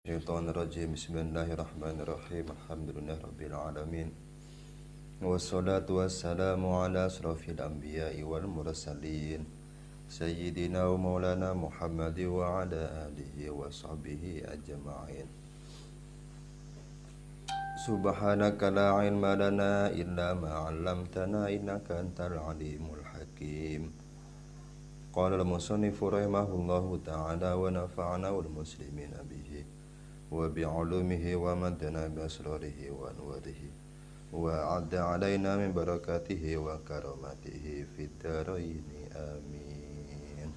Syaitonirrajim. Bismillahirrahmanirrahim. Alhamdulillahirabbil alamin. Wassalatu wassalamu ala asrafil anbiya'i wal mursalin sayyidina wa maulana Muhammad wa ala alihi wa sahbihi ajma'in. Subhanaka la ilma lana illa ma 'allamtana innaka antal alimul hakim. Qala al-musannifu rahimahullahu ta'ala wa nafa'ana wal muslimina bihi wa bi'ulumihi wa madana bi asrarihi wa anwarihi wa adda alaina min barakatihi wa karamatihi fid dharaini amin.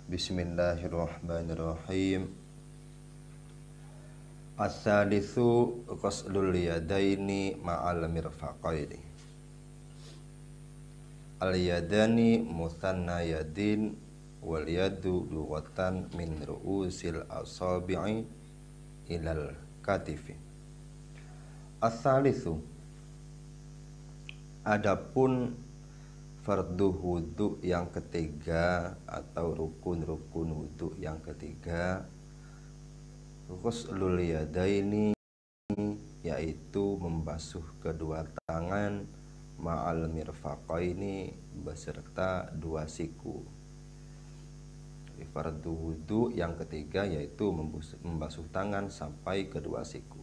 Bismillahirrahmanirrahim. As-salisu qaslul yadaini ma'al mirfaqaini. Al-yadani muthanna yadin wal yadu lughatan min ru'usil asabi'i ilal katifi. As-salisu, adapun fardu wudu yang ketiga atau rukun-rukun wudu yang ketiga, ghuslul yadaini, yaitu membasuh kedua tangan, ma'al mirfaqaini, beserta dua siku. Fardu wudu yang ketiga yaitu membasuh tangan sampai kedua siku.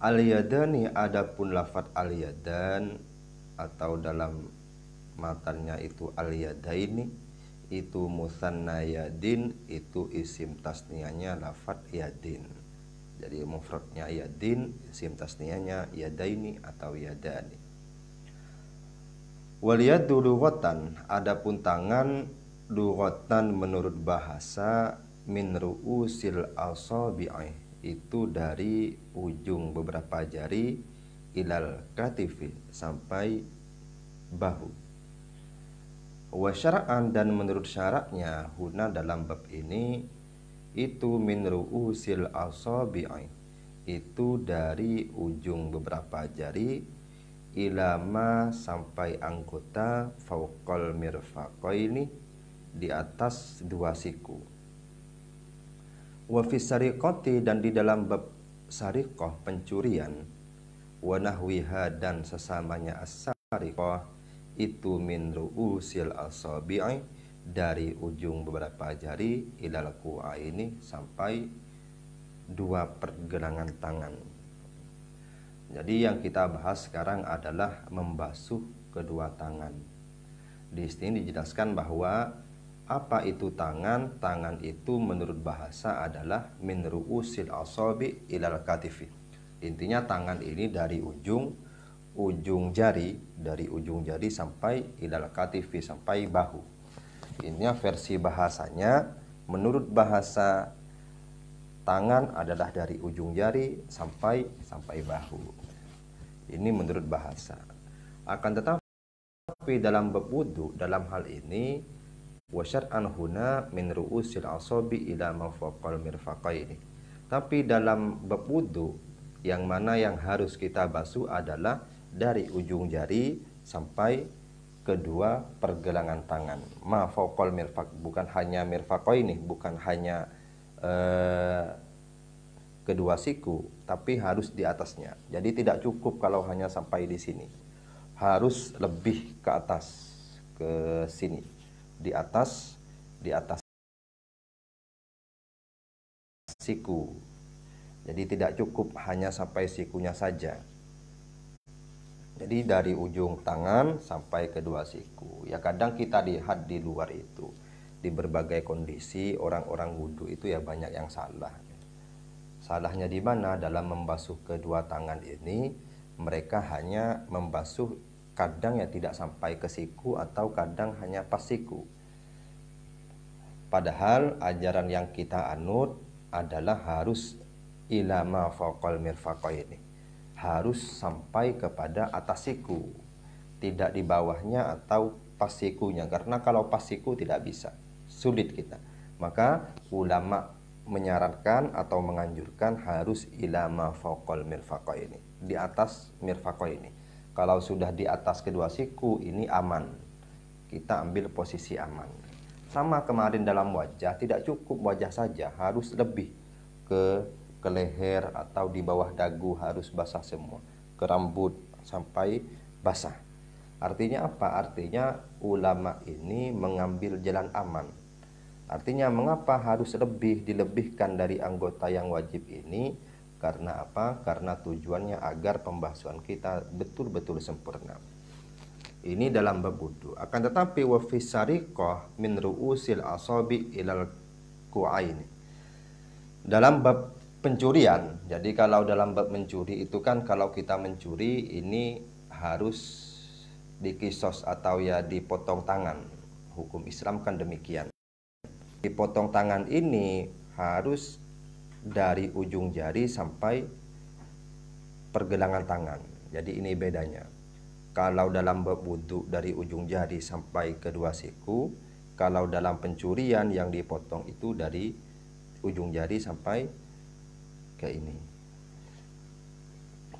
Al-yadani, adapun lafadz al-yadan atau dalam matanya itu al-yadaini, itu mutsanna yadin, itu isim tasniyahnya lafadz yadin. Jadi mufradnya yadin, isim tasniyahnya yadaini atau yadani. Wal yadu lughatan, adapun tangan lughatan menurut bahasa min ru'usil asabi'i, itu dari ujung beberapa jari ilal katifi, sampai bahu. Wa syar'an, dan menurut syaratnya huna dalam bab ini, itu min ru'usil asabi'i, itu dari ujung beberapa jari ilama, sampai anggota fauqal mirfaqaini, di atas dua siku. Wa fi sariqati, dan di dalam bab sariqah pencurian, wa nahwiha, dan sesamanya as-sariqah, itu min ru'usil asabi'i, dari ujung beberapa jari ilal ku'aini, sampai dua pergelangan tangan. Jadi yang kita bahas sekarang adalah membasuh kedua tangan. Di sini dijelaskan bahwa apa itu tangan? Tangan itu menurut bahasa adalah min ru'usil asabi ilal katifi. Intinya tangan ini dari ujung jari sampai ilal katifi, sampai bahu. Ini versi bahasanya. Menurut bahasa, tangan adalah dari ujung jari sampai bahu. Ini menurut bahasa. Akan tetapi dalam bab wudu, dalam hal ini, wa syar'an huna min ru'usil asabi ila ma fawqal mirfaqaini. Tapi dalam bab wudu, yang mana yang harus kita basuh adalah dari ujung jari sampai kedua pergelangan tangan. Ma fawqal mirfaq, bukan hanya mirfaqaini, bukan hanya kedua siku, tapi harus di atasnya. Jadi tidak cukup kalau hanya sampai di sini, harus lebih ke atas, ke sini, di atas siku. Jadi tidak cukup hanya sampai sikunya saja. Jadi dari ujung tangan sampai kedua siku. Ya kadang kita lihat di luar itu, di berbagai kondisi orang-orang wudu itu ya banyak yang salah. Salahnya di mana? Dalam membasuh kedua tangan ini, mereka hanya membasuh kadang ya tidak sampai ke siku, atau kadang hanya pas siku. Padahal ajaran yang kita anut adalah harus ilama fawqal mirfaqaini, harus sampai kepada atas siku, tidak di bawahnya atau pas sikunya. Karena kalau pas siku tidak bisa, sulit kita. Maka ulama menyarankan atau menganjurkan harus ilama fawqal mirfaqaini, di atas mirfaqaini. Kalau sudah di atas kedua siku, ini aman, kita ambil posisi aman. Sama kemarin dalam wajah, tidak cukup wajah saja, harus lebih. ke leher atau di bawah dagu harus basah semua, ke rambut sampai basah. Artinya apa? Artinya ulama ini mengambil jalan aman. Artinya mengapa harus dilebihkan dari anggota yang wajib ini? Karena apa? Karena tujuannya agar pembahasan kita betul-betul sempurna. Ini dalam bab wudu. Akan tetapi wa fi sariqah min ru'usil asabi ilal ku'aini. Dalam bab pencurian, jadi kalau dalam bab mencuri itu kan kalau kita mencuri ini harus dikisos atau ya dipotong tangan. Hukum Islam kan demikian. Dipotong tangan ini harus dari ujung jari sampai pergelangan tangan. Jadi ini bedanya. Kalau dalam bab wudu dari ujung jari sampai kedua siku, kalau dalam pencurian yang dipotong itu dari ujung jari sampai ke ini,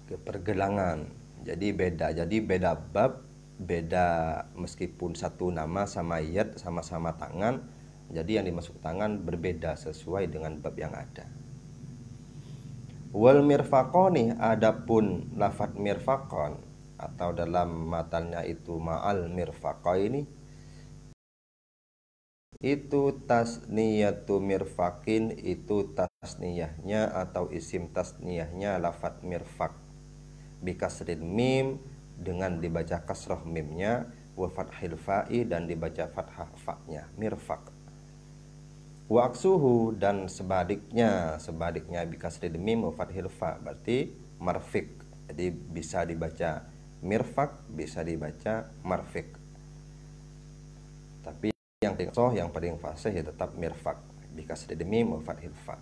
ke pergelangan. Jadi beda bab, beda meskipun satu nama sama yad, sama-sama tangan. Jadi yang dimasuk tangan berbeda sesuai dengan bab yang ada. Wal mirfaqoni, adapun lafadz mirfaqon atau dalam matanya itu ma'al mirfaqaini, itu tasniyatu mirfaqin, itu tasniyahnya atau isim tasniyahnya lafadz mirfaq bikasrin mim, dengan dibaca kasroh mimnya, wa fathil fa'i, dan dibaca fathah fa'nya, mirfaq. Wa aksuhu, dan sebaliknya bikasril mim wa fathil fa, berarti marfiq. Jadi bisa dibaca mirfaq, bisa dibaca marfiq. Tapi yang paling fasih ya tetap mirfaq bikasril mim wa fathil fa.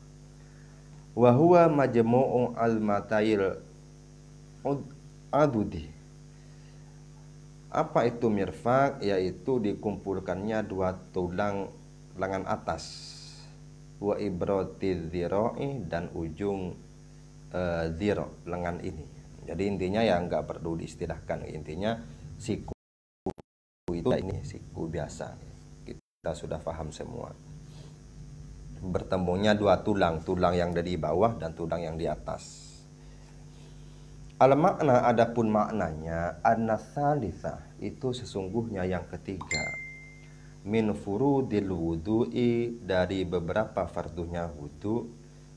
Wa huwa majmu'u al-matayil adudi. Apa itu mirfaq? Yaitu dikumpulkannya dua tulang lengan atas, wa ibrati dzira'i, dan ujung dzira, lengan ini. Jadi intinya ya nggak perlu diistilahkan, intinya siku itu ini siku biasa, kita sudah paham semua. Bertemunya dua tulang yang dari bawah dan tulang yang di atas. Al makna, adapun maknanya, an-nasalitsah, itu sesungguhnya yang ketiga, min furudil wudu'i, dari beberapa fardunya wudu,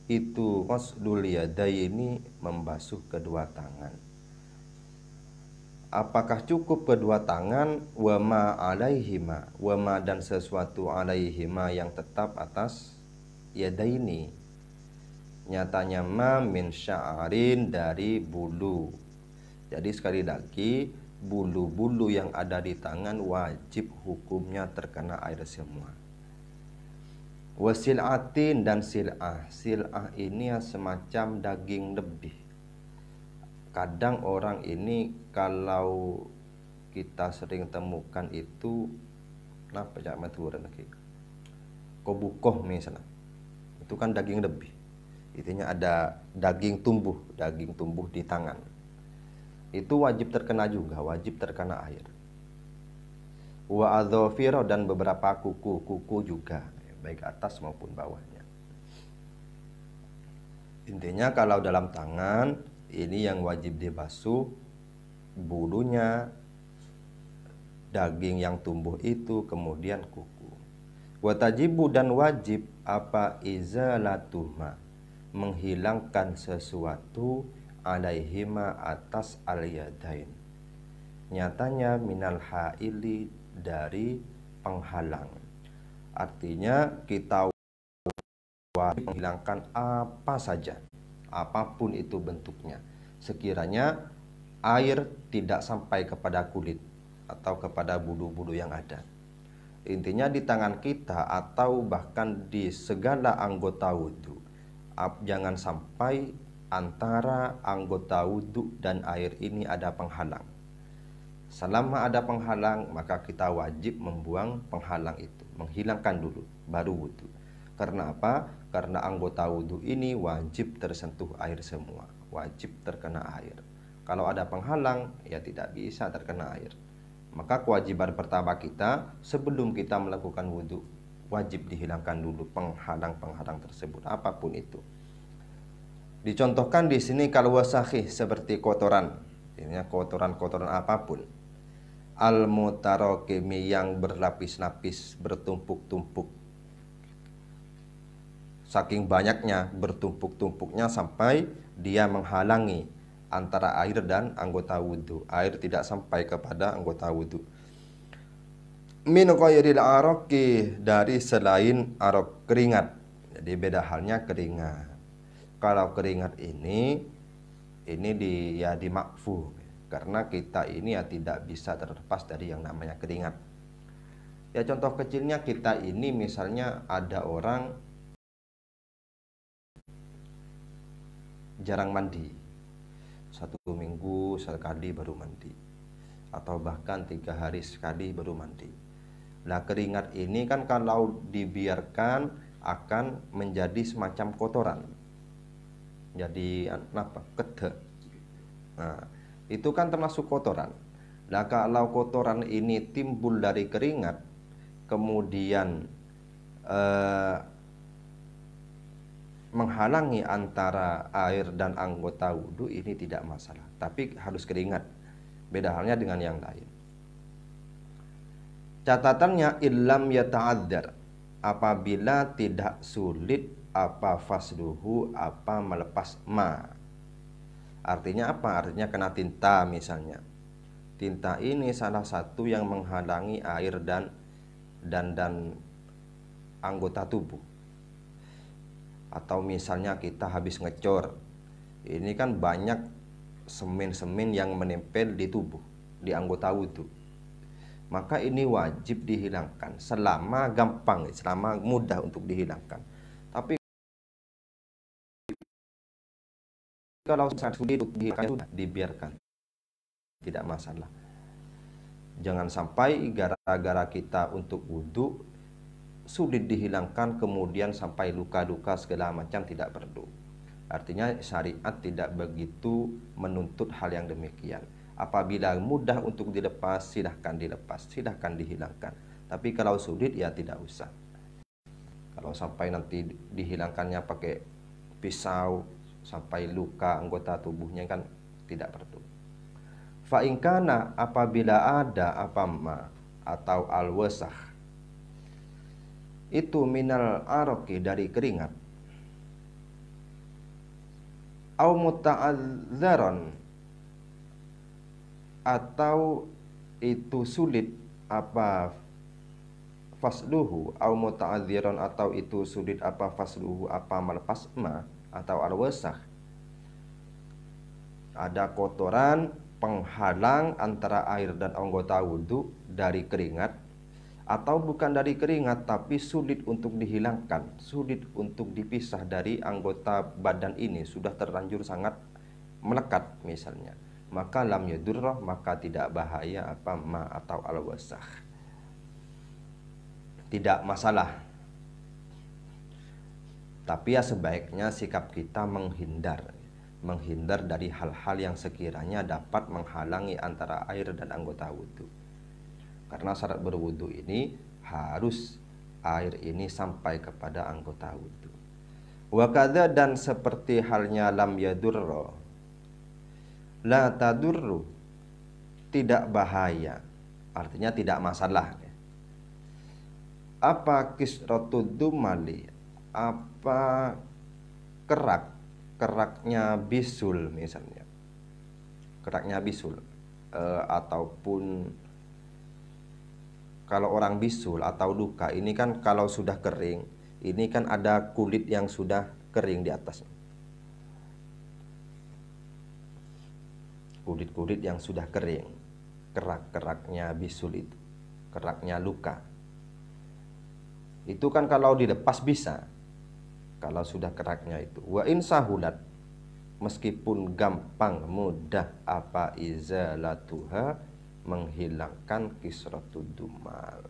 itu ghuslul yadaini, membasuh kedua tangan. Apakah cukup kedua tangan? Wa ma alaihima, wa ma, dan sesuatu alaihima yang tetap atas yadaini. Nyatanya ma min sya'arin, dari bulu. Jadi sekali lagi, bulu-bulu yang ada di tangan wajib hukumnya terkena air semua. Wasil'atin, dan sil'ah. Sil'ah ini semacam daging lebih. Kadang orang ini kalau kita sering temukan itu, kenapa ya maturan lagi? Kobukoh misalnya, itu kan daging lebih. Intinya ada daging tumbuh di tangan. Itu wajib terkena juga, wajib terkena air. Wa adzafir, dan beberapa kuku juga, baik atas maupun bawahnya. Intinya kalau dalam tangan ini yang wajib dibasuh bulunya, daging yang tumbuh itu, kemudian kuku. Wa tajibu, dan wajib apa izalatuhma, menghilangkan sesuatu alaihima, atas al-yadain. Nyatanya minal ha'ili, dari penghalang. Artinya kita wajib menghilangkan apa saja, apapun itu bentuknya, sekiranya air tidak sampai kepada kulit atau kepada bulu-bulu yang ada. Intinya di tangan kita atau bahkan di segala anggota wudhu, jangan sampai antara anggota wudhu dan air ini ada penghalang. Selama ada penghalang, maka kita wajib membuang penghalang itu, menghilangkan dulu, baru wudhu. Karena apa? Karena anggota wudhu ini wajib tersentuh air semua, wajib terkena air. Kalau ada penghalang, ya tidak bisa terkena air. Maka kewajiban pertama kita sebelum kita melakukan wudhu, wajib dihilangkan dulu penghalang-penghalang tersebut, apapun itu. Dicontohkan di sini kalau wasakhi seperti kotoran, ini kotoran-kotoran apapun. Al mutarakimi yang berlapis-lapis, bertumpuk-tumpuk. Saking banyaknya, bertumpuk-tumpuknya sampai dia menghalangi antara air dan anggota wudhu. Air tidak sampai kepada anggota wudhu. Min ghairil araqi, dari selain araq, keringat. Jadi beda halnya keringat. Kalau keringat ini dimakfu, karena kita ini ya tidak bisa terlepas dari yang namanya keringat. Ya contoh kecilnya kita ini misalnya ada orang jarang mandi, 1 minggu sekali baru mandi, atau bahkan 3 hari sekali baru mandi. Nah keringat ini kan kalau dibiarkan akan menjadi semacam kotoran, jadi apa, kedek. Nah, itu kan termasuk kotoran. Nah kalau kotoran ini timbul dari keringat, kemudian menghalangi antara air dan anggota wudhu, ini tidak masalah, tapi harus keringat. Beda halnya dengan yang lain. Catatannya illam yata'adzar, apabila tidak sulit apa fasluhu, apa melepas ma. Artinya apa? Artinya kena tinta misalnya. Tinta ini salah satu yang menghalangi air dan anggota tubuh. Atau misalnya kita habis ngecor, ini kan banyak semen-semen yang menempel di tubuh, di anggota wudhu. Maka ini wajib dihilangkan selama gampang, selama mudah untuk dihilangkan. Tapi kalau sangat sulit untuk dihilangkan, dibiarkan, tidak masalah. Jangan sampai gara-gara kita untuk wudhu sulit dihilangkan, kemudian sampai luka-luka segala macam, tidak perlu. Artinya syariat tidak begitu menuntut hal yang demikian. Apabila mudah untuk dilepas, silahkan dilepas, silahkan dihilangkan. Tapi kalau sulit ya tidak usah. Kalau sampai nanti dihilangkannya pakai pisau sampai luka anggota tubuhnya kan tidak perlu. Fa in kana, apabila ada apa ma atau al-wasakh itu minal araqi, dari keringat, au muta'adzaran, atau itu sulit apa fasluhu, au muta'adziran, atau itu sulit apa fasluhu, apa melepas ma atau al-wasakh, ada kotoran penghalang antara air dan anggota wudhu dari keringat, atau bukan dari keringat tapi sulit untuk dihilangkan, sulit untuk dipisah dari anggota badan ini, sudah terlanjur sangat melekat misalnya, maka lam yadurrah, maka tidak bahaya apa ma atau al-wasakh, tidak masalah. Tapi ya sebaiknya sikap kita menghindar dari hal-hal yang sekiranya dapat menghalangi antara air dan anggota wudhu. Karena syarat berwudhu ini harus air ini sampai kepada anggota wudhu. Wa kadza, dan seperti halnya lam yadurra, la tadurru, tidak bahaya, artinya tidak masalah. Apa kisratud dumali, apa keraknya bisul misalnya, keraknya bisul, ataupun kalau orang bisul atau luka ini kan kalau sudah kering, ini kan ada kulit yang sudah kering di atasnya, kulit-kulit yang sudah kering, keraknya bisul itu, keraknya luka. Itu kan kalau dilepas bisa, kalau sudah keraknya itu. Wa in sahulat, meskipun gampang mudah apa izalatuha, menghilangkan kisratud dumal,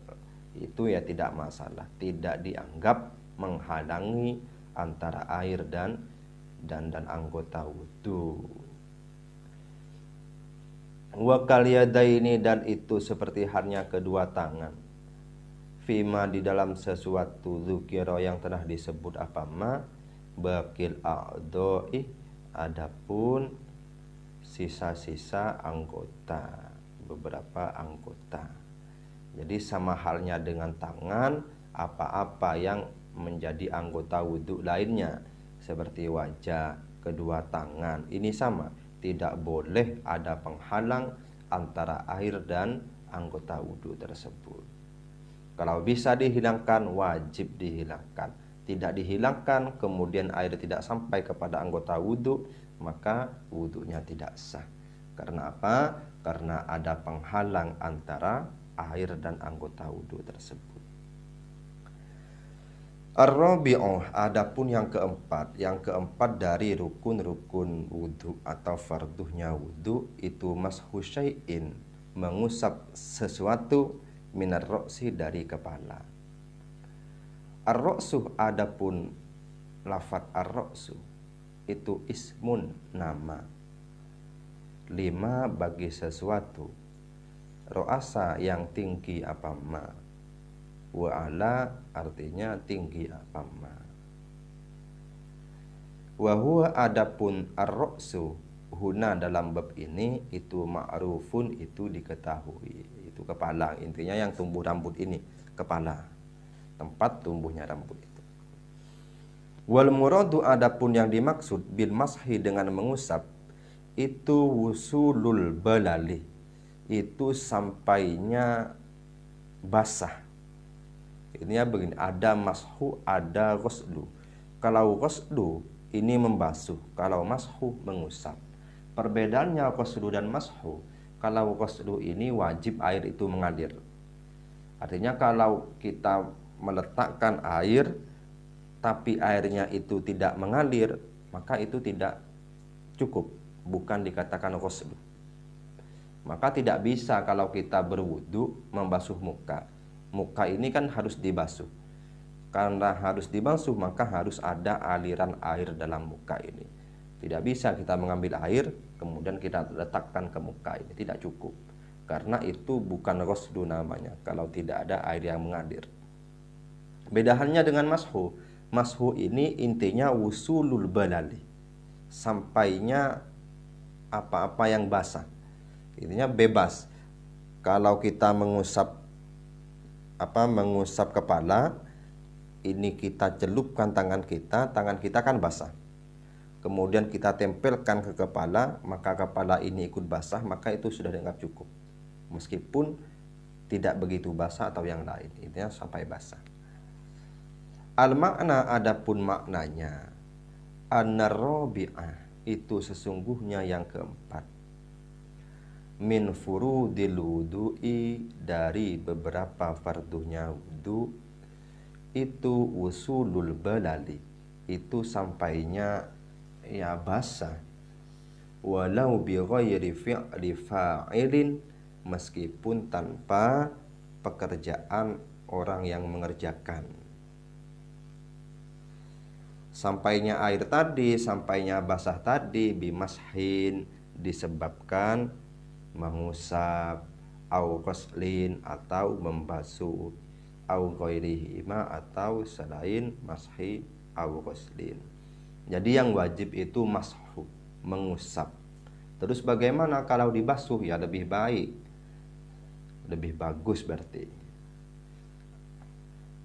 itu ya tidak masalah, tidak dianggap menghalangi antara air dan anggota wudu. Wa kaliyadaini, dan itu seperti halnya kedua tangan, fima, di dalam sesuatu, dzukira, yang telah disebut apa ma, bakil a'dha'i, Adapun sisa-sisa anggota, beberapa anggota. Jadi sama halnya dengan tangan, apa-apa yang menjadi anggota wudhu lainnya seperti wajah, kedua tangan, ini sama, tidak boleh ada penghalang antara air dan anggota wudhu tersebut. Kalau bisa dihilangkan, wajib dihilangkan. Tidak dihilangkan, kemudian air tidak sampai kepada anggota wudhu, maka wudhunya tidak sah. Karena apa? Karena ada penghalang antara air dan anggota wudhu tersebut. Ar-rabi'ah, adapun yang keempat dari rukun-rukun wudhu atau farduhnya wudhu itu mashu syai'in, mengusap sesuatu minar roksi dari kepala. Ar-roksu, adapun lafaz ar-roksu itu ismun, nama. 5 bagi sesuatu. Ro'asa yang tinggi apa ma. Wa'ala artinya tinggi apa ma. Wahuwa, adapun ar-roksu huna dalam bab ini itu ma'rufun, itu diketahui, itu kepala, intinya yang tumbuh rambut ini, kepala, tempat tumbuhnya rambut itu. Wal muradu, adapun yang dimaksud bil mashi dengan mengusap itu wusulul balali, itu sampainya basah. Ini begini, ada mashu, ada ghuslu. Kalau ghuslu ini membasuh, kalau mashu mengusap. Perbedaannya ghuslu dan mashu, kalau ghuslu ini wajib air itu mengalir. Artinya kalau kita meletakkan air tapi airnya itu tidak mengalir, maka itu tidak cukup, bukan dikatakan ghuslu. Maka tidak bisa kalau kita berwudu membasuh muka. Muka ini kan harus dibasuh. Karena harus dibasuh, maka harus ada aliran air dalam muka ini. Tidak bisa kita mengambil air kemudian kita letakkan ke muka ini, tidak cukup. Karena itu bukan ghuslu namanya kalau tidak ada air yang mengalir. Beda halnya dengan mashu. Mashu ini intinya wusulul balali, sampainya apa-apa yang basah. Intinya bebas. Kalau kita mengusap kepala, ini kita celupkan tangan kita kan basah. Kemudian kita tempelkan ke kepala, maka kepala ini ikut basah, maka itu sudah dianggap cukup. Meskipun tidak begitu basah atau yang lain, intinya sampai basah. Al makna, adapun maknanya, an-rabi'ah, itu sesungguhnya yang keempat. Min furudil wudu'i, dari beberapa fardunya wudu, itu wusulul balali, itu sampainya ya basah, walau bi ghairi fi'li fa'ilin, meskipun tanpa pekerjaan orang yang mengerjakan. Sampainya air tadi, sampainya basah tadi, bimashin, disebabkan mengusap, au ghuslin, atau membasuh, au ghairihima, atau selain mashi au ghuslin. Jadi yang wajib itu mashu, mengusap. Terus bagaimana kalau dibasuh? Ya lebih baik, lebih bagus berarti.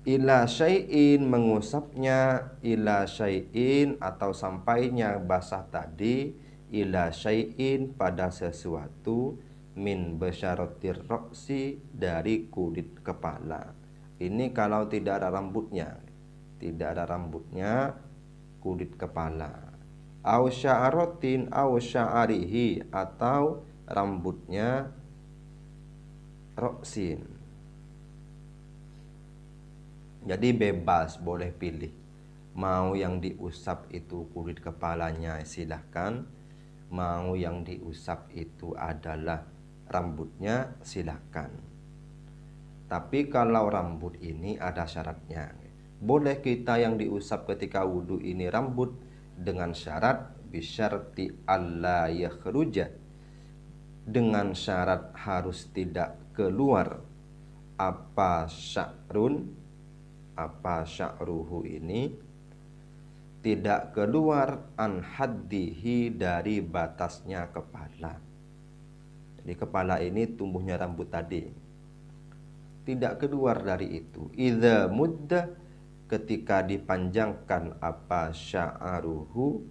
Ila syai'in, mengusapnya ila syai'in, atau sampainya basah tadi, ila syai'in, pada sesuatu, min basyaratir roksi, dari kulit kepala. Ini kalau tidak ada rambutnya, kulit kepala. Au sya'aratin au sya'arihi, atau rambutnya roksin. Jadi bebas, boleh pilih. Mau yang diusap itu kulit kepalanya, silahkan. Mau yang diusap itu adalah rambutnya, silahkan. Tapi kalau rambut ini ada syaratnya. Boleh kita yang diusap ketika wudhu ini rambut, dengan syarat bisyarti alla yakhruja, dengan syarat harus tidak keluar apa sya'ruhu ini, tidak keluar an haddihi dari batasnya kepala. Jadi kepala ini tumbuhnya rambut tadi, tidak keluar dari itu. Idza mudda, ketika dipanjangkan apa sya'aruhu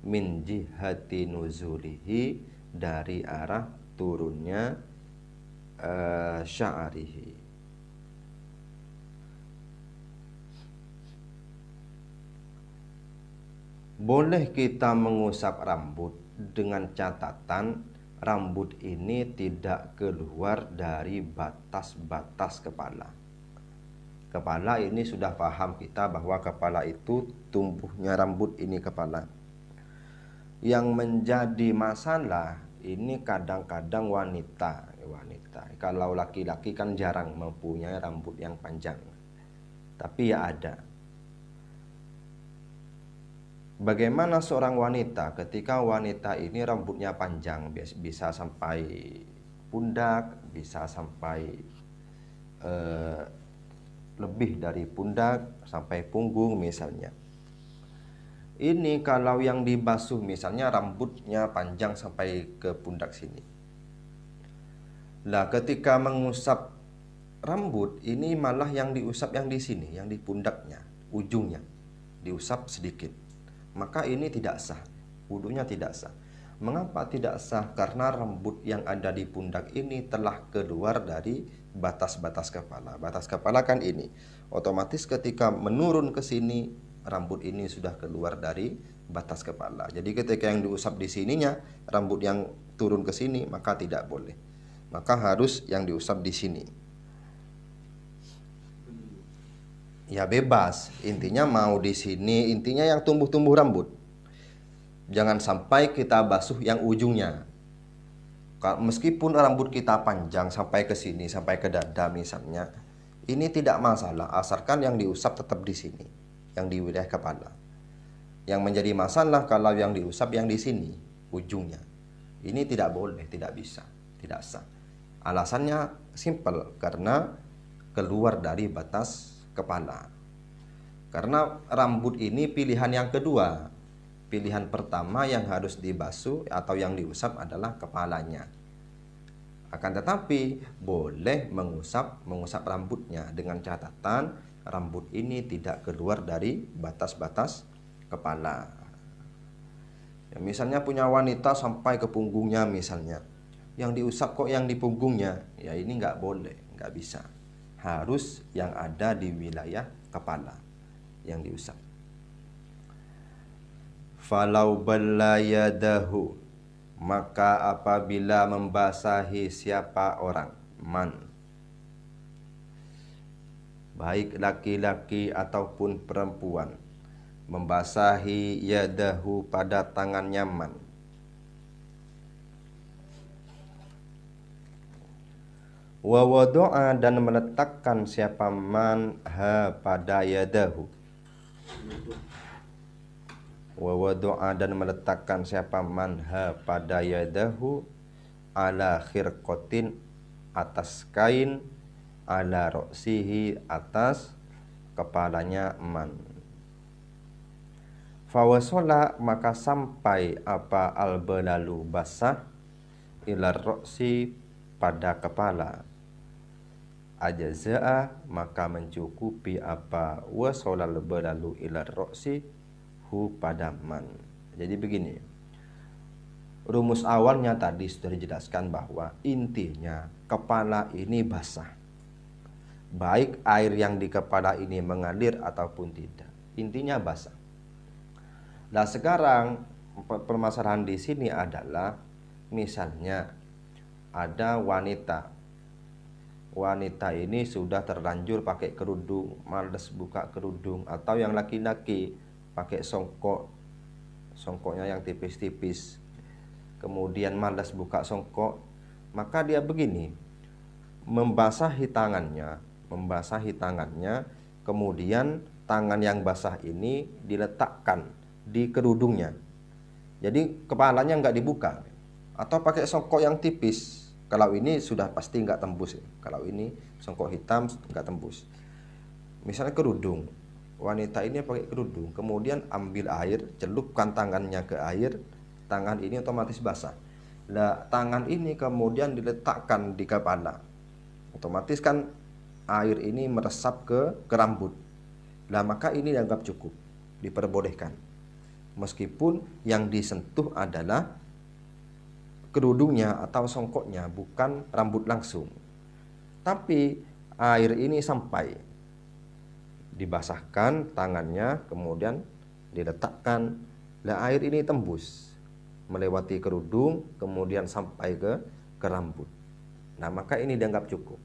min jihati nuzulihi, dari arah turunnya sya'arihi. Boleh kita mengusap rambut dengan catatan rambut ini tidak keluar dari batas-batas kepala. Kepala ini sudah paham kita bahwa kepala itu tumbuhnya rambut ini kepala. Yang menjadi masalah ini kadang-kadang wanita. Kalau laki-laki kan jarang mempunyai rambut yang panjang. Tapi ya ada. Bagaimana seorang wanita ketika wanita ini rambutnya panjang, bisa sampai pundak, bisa sampai lebih dari pundak sampai punggung misalnya. Ini kalau yang dibasuh misalnya rambutnya panjang sampai ke pundak sini. Nah, ketika mengusap rambut ini malah yang diusap yang di sini, yang di pundaknya, ujungnya diusap sedikit. Maka ini tidak sah, wudunya tidak sah. Mengapa tidak sah? Karena rambut yang ada di pundak ini telah keluar dari batas-batas kepala. Batas kepala kan ini. Otomatis ketika menurun ke sini, rambut ini sudah keluar dari batas kepala. Jadi ketika yang diusap di sininya, rambut yang turun ke sini, maka tidak boleh. Maka harus yang diusap di sini. Ya bebas, intinya mau di sini, intinya yang tumbuh-tumbuh rambut. Jangan sampai kita basuh yang ujungnya. Meskipun rambut kita panjang sampai ke sini, sampai ke dada misalnya, ini tidak masalah, asalkan yang diusap tetap di sini, yang di wilayah kepala. Yang menjadi masalah kalau yang diusap yang di sini, ujungnya. Ini tidak boleh, tidak bisa, tidak sah. Alasannya simpel, karena keluar dari batas kepala. Karena rambut ini pilihan yang kedua. Pilihan pertama yang harus dibasuh atau yang diusap adalah kepalanya. Akan tetapi boleh mengusap rambutnya dengan catatan rambut ini tidak keluar dari batas-batas kepala. Ya, misalnya punya wanita sampai ke punggungnya misalnya, yang diusap kok yang di punggungnya, ya ini nggak boleh, nggak bisa. Harus yang ada di wilayah kepala yang diusap. Falau ballayadahu, maka apabila membasahi siapa orang, man, baik laki-laki ataupun perempuan, membasahi yadahu pada tangannya man, wa wadu'a, dan meletakkan siapa man ha pada yadahu, wa wadu'a, dan meletakkan siapa man ha pada yadahu, ala khirqatin, atas kain, ala roksihi, atas kepalanya man. Fawasola, maka sampai apa albalalu basah, ila roksi, pada kepala, ajaza'a, maka mencukupi apa wasolal balalu ila roksi hu pada man. Jadi begini, rumus awalnya tadi sudah dijelaskan bahwa intinya kepala ini basah, baik air yang di kepala ini mengalir ataupun tidak, intinya basah. Nah sekarang permasalahan di sini adalah misalnya ada wanita ini sudah terlanjur pakai kerudung, malas buka kerudung, atau yang laki-laki pakai songkoknya yang tipis-tipis, kemudian malas buka songkok, maka dia begini, membasahi tangannya, kemudian tangan yang basah ini diletakkan di kerudungnya, jadi kepalanya nggak dibuka, atau pakai songkok yang tipis. Kalau ini sudah pasti nggak tembus. Kalau ini songkok hitam nggak tembus. Misalnya kerudung, wanita ini pakai kerudung, kemudian ambil air, celupkan tangannya ke air, tangan ini otomatis basah. Nah, tangan ini kemudian diletakkan di kepala, otomatis kan air ini meresap ke rambut. Nah, maka ini dianggap cukup, diperbolehkan. Meskipun yang disentuh adalah kerudungnya atau songkoknya, bukan rambut langsung. Tapi air ini sampai dibasahkan tangannya, kemudian diletakkan. Nah, air ini tembus melewati kerudung, kemudian sampai ke rambut. Nah, maka ini dianggap cukup.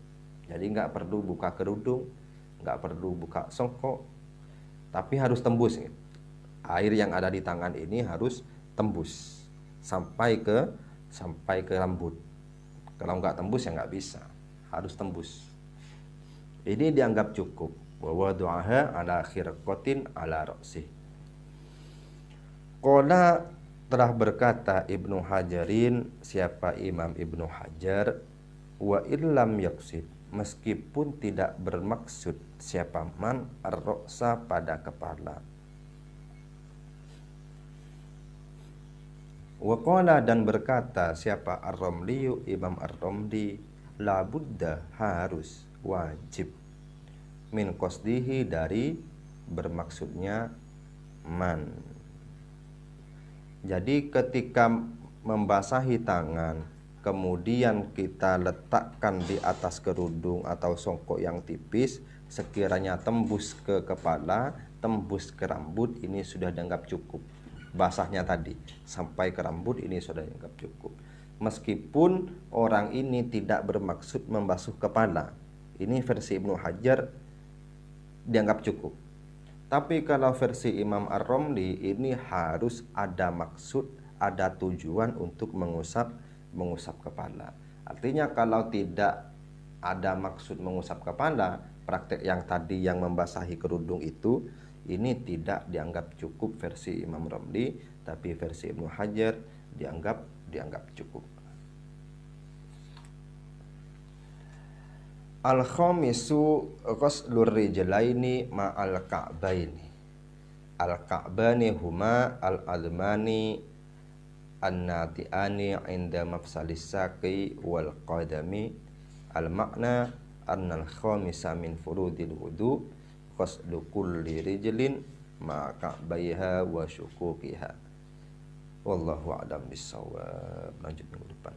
Jadi nggak perlu buka kerudung, nggak perlu buka songkok, tapi harus tembus. Air yang ada di tangan ini harus tembus sampai ke rambut. Kalau nggak tembus ya nggak bisa, harus tembus. Ini dianggap cukup. Wa wadu'aha ala khirqatin ala ra'sih. Qala telah berkata Ibnu Hajarin, siapa Imam Ibnu Hajar, wa illam yaqsid, meskipun tidak bermaksud siapa man ar-ra'sa pada kepala. Wa qala dan berkata siapa Ar-Ramli, Imam Ar-Ramli, la budda harus, wajib, min qasdihi dari bermaksudnya man. Jadi ketika membasahi tangan, kemudian kita letakkan di atas kerudung atau songkok yang tipis, sekiranya tembus ke kepala, tembus ke rambut, ini sudah dianggap cukup. Basahnya tadi sampai ke rambut, ini sudah dianggap cukup. Meskipun orang ini tidak bermaksud membasuh kepala. Ini versi Ibnu Hajar dianggap cukup. Tapi kalau versi Imam Ar-Ramli ini harus ada maksud, ada tujuan untuk mengusap kepala. Artinya kalau tidak ada maksud mengusap kepala, praktek yang tadi yang membasahi kerudung itu, ini tidak dianggap cukup versi Imam Ramli, tapi versi Ibnu Hajar dianggap cukup. Al-khamisu ghuslur rijlaini ma'al ka'baini. Al-ka'bani huma al-admani an-nati'ani 'inda mafsalis saqi wal qadami. Al-makna annal khamisa min furudil wudu ghuslu kulli rijlin ma ka'baiha wa syukukiha. Wallahu a'lam bissawab. Lanjut minggu depan.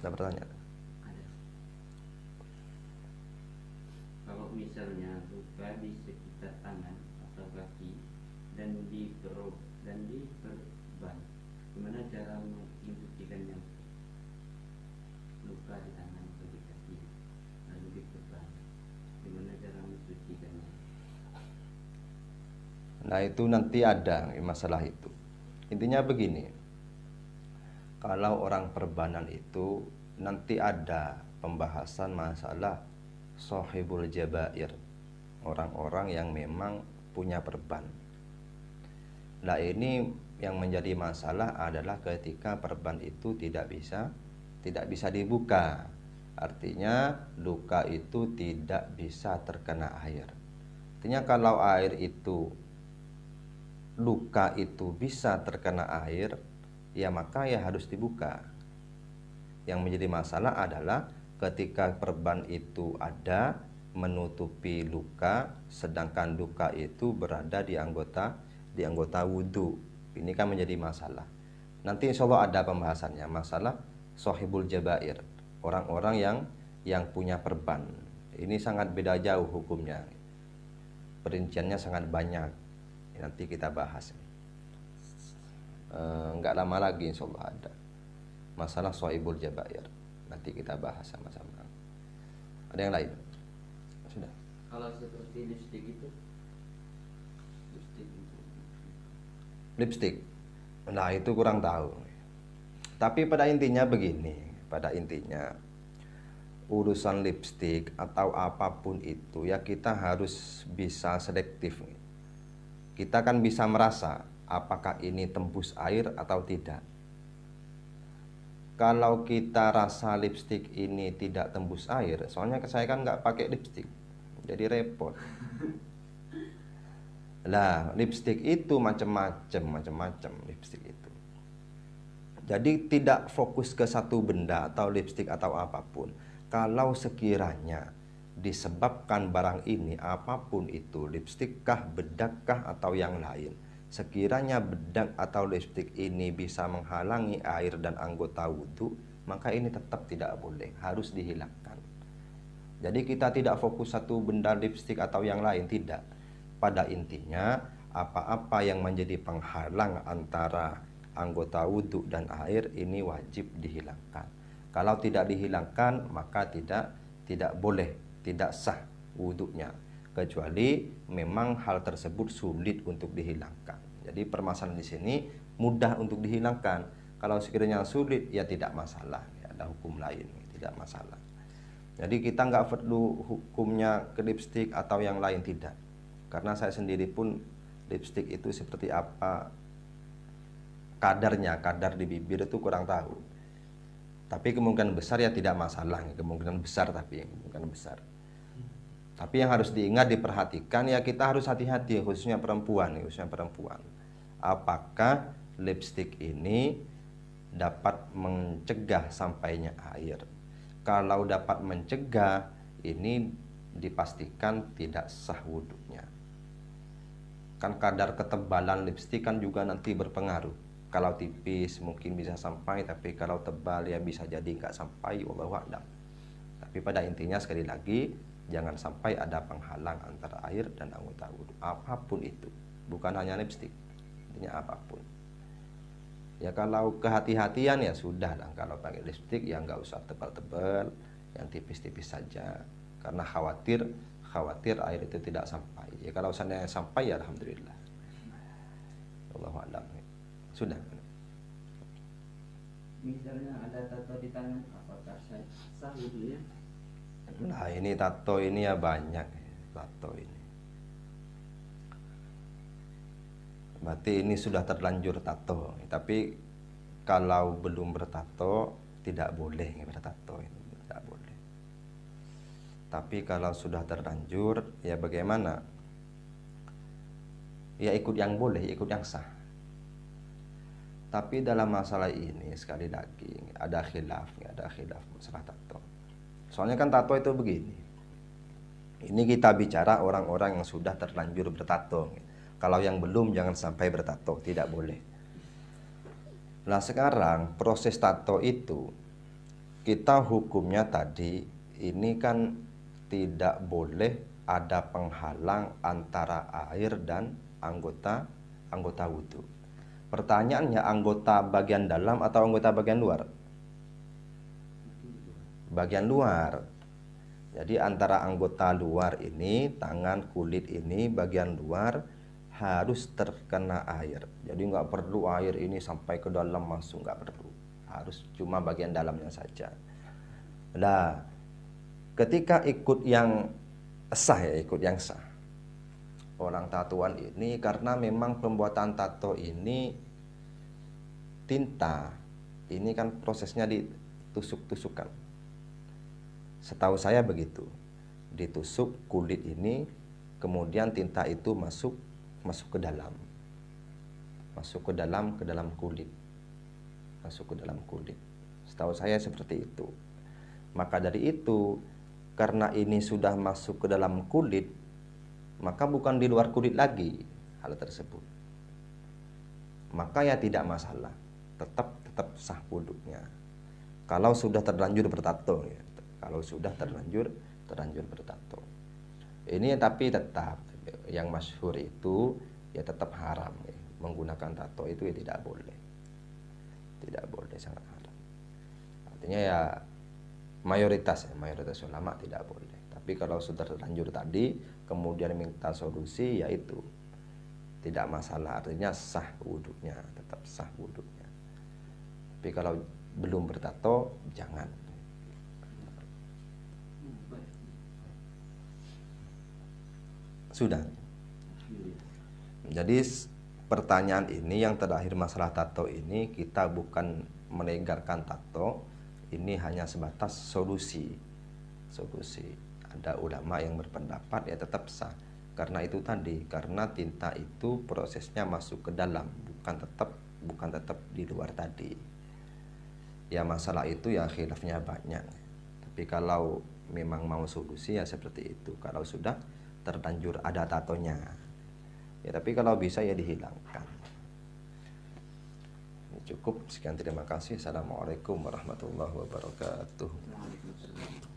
Ada pertanyaan? Kalau misalnya luka di sekitar tangan atau kaki dan diperban, gimana cara mensucikannya? Luka di tangan atau di kaki lalu diperban, gimana cara mensucikannya? Nah, itu nanti ada masalah itu. Intinya begini, kalau orang perbanan itu nanti ada pembahasan masalah sahibul jabair, orang-orang yang memang punya perban. Nah, ini yang menjadi masalah adalah ketika perban itu tidak bisa dibuka. Artinya luka itu tidak bisa terkena air. Artinya kalau luka itu bisa terkena air, ya maka ya harus dibuka. Yang menjadi masalah adalah ketika perban itu ada menutupi luka, sedangkan luka itu berada di anggota wudhu. Ini kan menjadi masalah. Nanti insya Allah ada pembahasannya, masalah sahibul jabair, orang-orang yang punya perban. Ini sangat beda jauh hukumnya, perinciannya sangat banyak. Nanti kita bahas. Nggak lama lagi insya Allah ada masalah sahibul jabair. Nanti kita bahas sama-sama. Ada yang lain? Sudah. Kalau seperti lipstik itu, lipstik. Nah, itu kurang tahu. Tapi pada intinya begini, urusan lipstik atau apapun itu ya kita harus bisa selektif. Kita kan bisa merasa apakah ini tembus air atau tidak. Kalau kita rasa lipstik ini tidak tembus air, soalnya saya kan nggak pakai lipstik, jadi repot. Lah, lipstik itu macam-macam lipstik itu. Jadi tidak fokus ke satu benda atau lipstik atau apapun. Kalau sekiranya disebabkan barang ini apapun itu, lipstikkah, bedakkah atau yang lain, sekiranya bedak atau lipstik ini bisa menghalangi air dan anggota wudhu, maka ini tetap tidak boleh, harus dihilangkan. Jadi kita tidak fokus satu benda lipstik atau yang lain, tidak. Pada intinya, apa-apa yang menjadi penghalang antara anggota wudhu dan air ini wajib dihilangkan. Kalau tidak dihilangkan, maka tidak boleh, tidak sah wudhunya. Kecuali memang hal tersebut sulit untuk dihilangkan. Jadi permasalahan di sini mudah untuk dihilangkan. Kalau sekiranya sulit, ya tidak masalah. Ya, ada hukum lain, tidak masalah. Jadi kita nggak perlu hukumnya ke lipstik atau yang lain, tidak. Karena saya sendiri pun lipstik itu seperti apa kadarnya, kadar di bibir itu kurang tahu. Tapi kemungkinan besar ya tidak masalah, kemungkinan besar tapi kemungkinan besar. Tapi yang harus diingat, diperhatikan ya, kita harus hati-hati khususnya perempuan. Apakah lipstik ini dapat mencegah sampainya air? Kalau dapat mencegah, ini dipastikan tidak sah wudhunya. Kan kadar ketebalan lipstik kan juga nanti berpengaruh. Kalau tipis mungkin bisa sampai, tapi kalau tebal ya bisa jadi nggak sampai, wallahu a'lam. Tapi pada intinya sekali lagi, jangan sampai ada penghalang antara air dan anggota wudhu, apapun itu, bukan hanya lipstik, intinya apapun. Ya kalau kehati-hatian ya sudah lah, kalau pakai lipstik ya nggak usah tebal-tebal, yang tipis-tipis saja, karena khawatir air itu tidak sampai. Ya kalau seandainya sampai ya alhamdulillah. Wallahu a'lam. Sudah. Misalnya ada tato di tangan, apakah sah wudhunya? Nah ini tato ini ya banyak tato ini. Berarti ini sudah terlanjur tato. Tapi kalau belum bertato tidak boleh bertato, ini tidak boleh. Tapi kalau sudah terlanjur ya bagaimana? Ya ikut yang boleh, ikut yang sah. Tapi dalam masalah ini sekali lagi ada khilaf masalah tato. Soalnya kan tato itu begini. Ini kita bicara orang-orang yang sudah terlanjur bertato. Kalau yang belum jangan sampai bertato, tidak boleh. Nah sekarang proses tato itu kita hukumnya tadi ini kan tidak boleh ada penghalang antara air dan anggota wudhu. Pertanyaannya, anggota bagian dalam atau anggota bagian luar? Bagian luar. Jadi antara anggota luar ini, tangan, kulit ini, bagian luar harus terkena air. Jadi nggak perlu air ini sampai ke dalam masuk, nggak perlu. Harus cuma bagian dalamnya saja. Nah, ketika ikut yang sah ya, ikut yang sah. Orang tatuan ini karena memang pembuatan tato ini tinta, ini kan prosesnya ditusuk-tusukan. Setahu saya begitu. Ditusuk kulit ini, kemudian tinta itu masuk ke dalam kulit, setahu saya seperti itu. Maka dari itu, karena ini sudah masuk ke dalam kulit, maka bukan di luar kulit lagi hal tersebut, maka ya tidak masalah, tetap sah wudhunya. Kalau sudah terlanjur bertato ya. Kalau sudah terlanjur bertato ini, tapi tetap yang masyhur itu ya tetap haram ya. Menggunakan tato itu ya tidak boleh, sangat haram. Artinya ya mayoritas ulama tidak boleh. Tapi kalau sudah terlanjur tadi kemudian minta solusi, yaitu tidak masalah, artinya sah wudhunya, tetap sah wudhunya. Tapi kalau belum bertato jangan. Sudah. Jadi pertanyaan ini yang terakhir masalah tato ini, kita bukan melegalkan tato, ini hanya sebatas solusi. Ada ulama yang berpendapat ya tetap sah. Karena itu tadi, karena tinta itu prosesnya masuk ke dalam, bukan tetap di luar tadi. Ya masalah itu ya khilafnya banyak. Tapi kalau memang mau solusi ya seperti itu. Kalau sudah terlanjur ada tatonya, ya tapi kalau bisa ya dihilangkan. Ini cukup, sekian, terima kasih. Assalamualaikum warahmatullahi wabarakatuh. Waalaikumsalam.